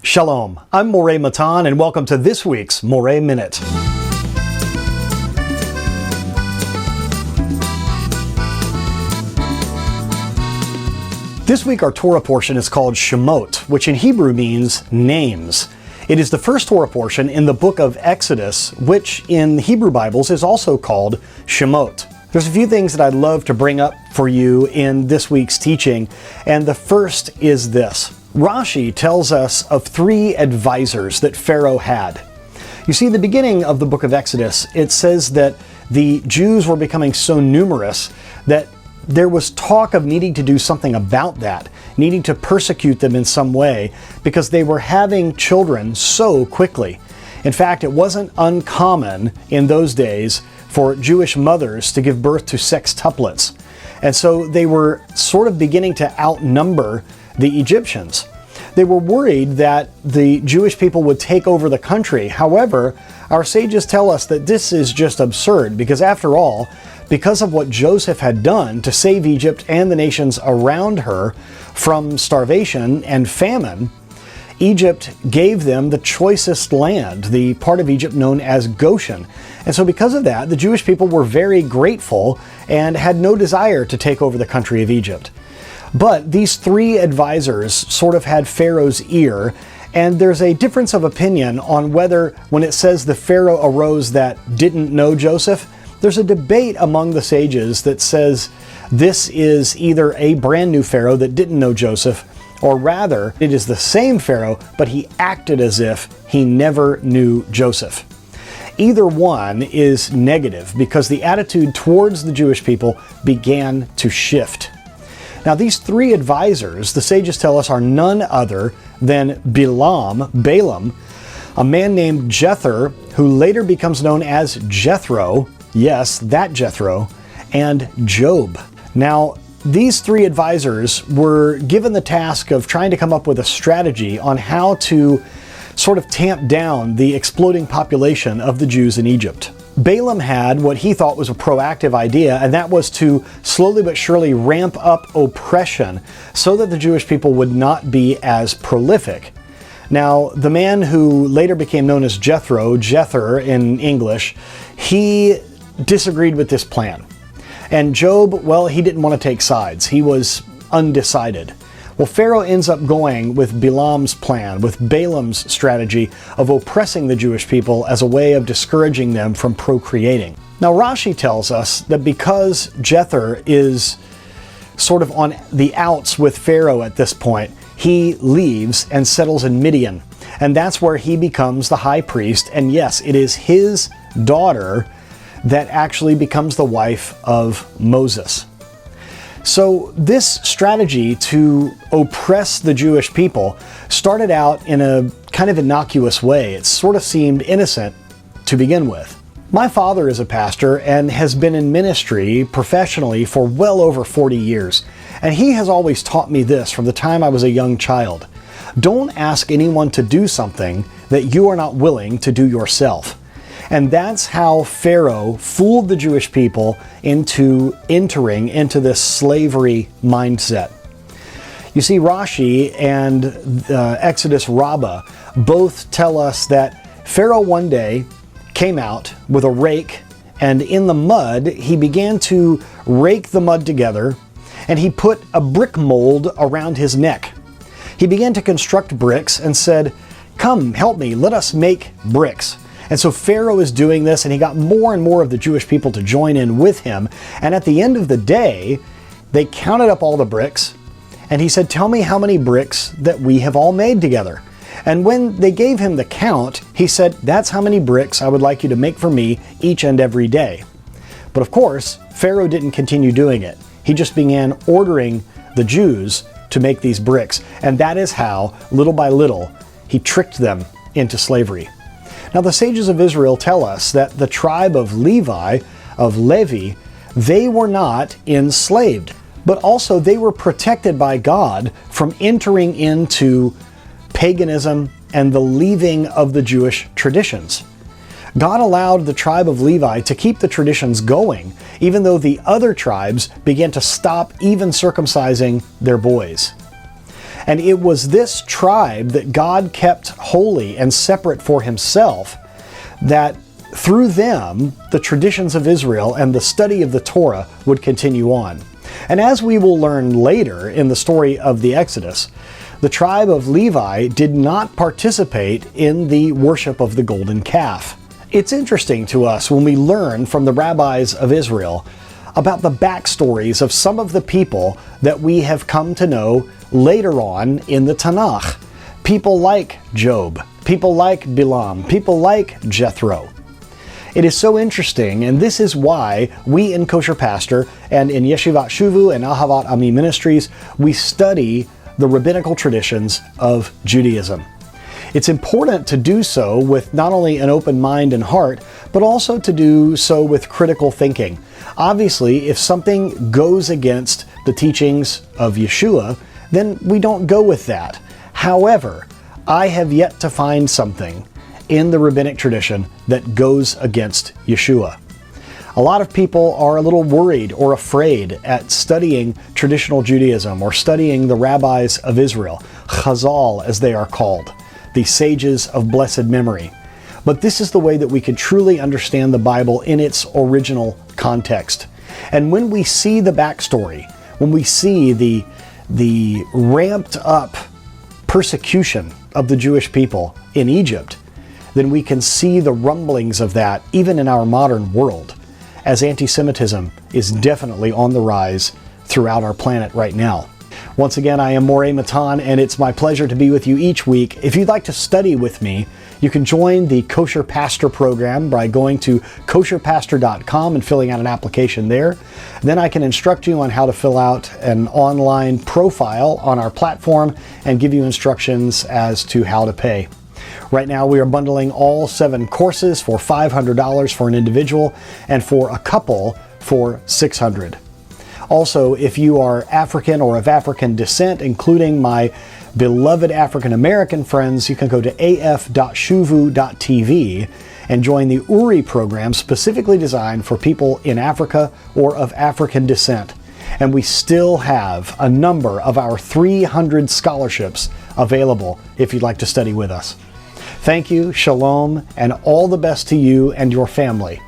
Shalom, I'm Moreh Matan, and welcome to this week's Moreh Minute. This week our Torah portion is called Shemot, which in Hebrew means names. It is the first Torah portion in the book of Exodus, which in Hebrew Bibles is also called Shemot. There's a few things that I'd love to bring up for you in this week's teaching, and the first is this. Rashi tells us of three advisors that Pharaoh had. You see, in the beginning of the book of Exodus, it says that the Jews were becoming so numerous that there was talk of needing to do something about that, needing to persecute them in some way, because they were having children so quickly. In fact, it wasn't uncommon in those days for Jewish mothers to give birth to sextuplets. And so they were sort of beginning to outnumber the Egyptians. They were worried that the Jewish people would take over the country. However, our sages tell us that this is just absurd because after all, because of what Joseph had done to save Egypt and the nations around her from starvation and famine, Egypt gave them the choicest land, the part of Egypt known as Goshen. And so because of that, the Jewish people were very grateful and had no desire to take over the country of Egypt. But these three advisors sort of had Pharaoh's ear, and there's a difference of opinion on whether, when it says the Pharaoh arose that didn't know Joseph, there's a debate among the sages that says this is either a brand new Pharaoh that didn't know Joseph, or rather, it is the same Pharaoh, but he acted as if he never knew Joseph. Either one is negative because the attitude towards the Jewish people began to shift. Now, these three advisors, the sages tell us, are none other than Balaam, a man named Jethro, who later becomes known as Jethro, yes, that Jethro, and Job. Now, these three advisors were given the task of trying to come up with a strategy on how to sort of tamp down the exploding population of the Jews in Egypt. Balaam had what he thought was a proactive idea, and that was to slowly but surely ramp up oppression so that the Jewish people would not be as prolific. Now, the man who later became known as Jethro in English, he disagreed with this plan. And Job, well, he didn't want to take sides. He was undecided. Well, Pharaoh ends up going with Balaam's plan, with Balaam's strategy of oppressing the Jewish people as a way of discouraging them from procreating. Now, Rashi tells us that because Jethro is sort of on the outs with Pharaoh at this point, he leaves and settles in Midian. And that's where he becomes the high priest. And yes, it is his daughter that actually becomes the wife of Moses. So this strategy to oppress the Jewish people started out in a kind of innocuous way. It sort of seemed innocent to begin with. My father is a pastor and has been in ministry professionally for well over 40 years. And he has always taught me this from the time I was a young child. Don't ask anyone to do something that you are not willing to do yourself. And that's how Pharaoh fooled the Jewish people into entering into this slavery mindset. You see, Rashi and Exodus Rabbah both tell us that Pharaoh one day came out with a rake, and in the mud, he began to rake the mud together, and he put a brick mold around his neck. He began to construct bricks and said, "Come, help me, let us make bricks." And so Pharaoh is doing this, and he got more and more of the Jewish people to join in with him. And at the end of the day, they counted up all the bricks, and he said, "Tell me how many bricks that we have all made together." And when they gave him the count, he said, "That's how many bricks I would like you to make for me each and every day." But of course, Pharaoh didn't continue doing it. He just began ordering the Jews to make these bricks. And that is how, little by little, he tricked them into slavery. Now, the sages of Israel tell us that the tribe of Levi, they were not enslaved, but also they were protected by God from entering into paganism and the leaving of the Jewish traditions. God allowed the tribe of Levi to keep the traditions going, even though the other tribes began to stop even circumcising their boys. And it was this tribe that God kept holy and separate for himself, that through them, the traditions of Israel and the study of the Torah would continue on. And as we will learn later in the story of the Exodus, the tribe of Levi did not participate in the worship of the golden calf. It's interesting to us when we learn from the rabbis of Israel about the backstories of some of the people that we have come to know later on in the Tanakh. People like Job, people like Bilam, people like Jethro. It is so interesting, and this is why we in Kosher Pastor and in Yeshivat Shuvu and Ahavat Ami Ministries, we study the rabbinical traditions of Judaism. It's important to do so with not only an open mind and heart, but also to do so with critical thinking. Obviously, if something goes against the teachings of Yeshua, then we don't go with that. However, I have yet to find something in the rabbinic tradition that goes against Yeshua. A lot of people are a little worried or afraid at studying traditional Judaism or studying the rabbis of Israel, Chazal as they are called, the sages of blessed memory. But this is the way that we can truly understand the Bible in its original context. And when we see the backstory, when we see the ramped up persecution of the Jewish people in Egypt, then we can see the rumblings of that even in our modern world, as anti-Semitism is definitely on the rise throughout our planet right now. Once again, I am Moreh Matan, and it's my pleasure to be with you each week. If you'd like to study with me, you can join the Kosher Pastor program by going to kosherpastor.com and filling out an application there. Then I can instruct you on how to fill out an online profile on our platform and give you instructions as to how to pay. Right now, we are bundling all 7 courses for $500 for an individual and for a couple for $600. Also, if you are African or of African descent, including my beloved African American friends, you can go to af.shuvu.tv and join the URI program specifically designed for people in Africa or of African descent. And we still have a number of our 300 scholarships available if you'd like to study with us. Thank you, shalom, and all the best to you and your family.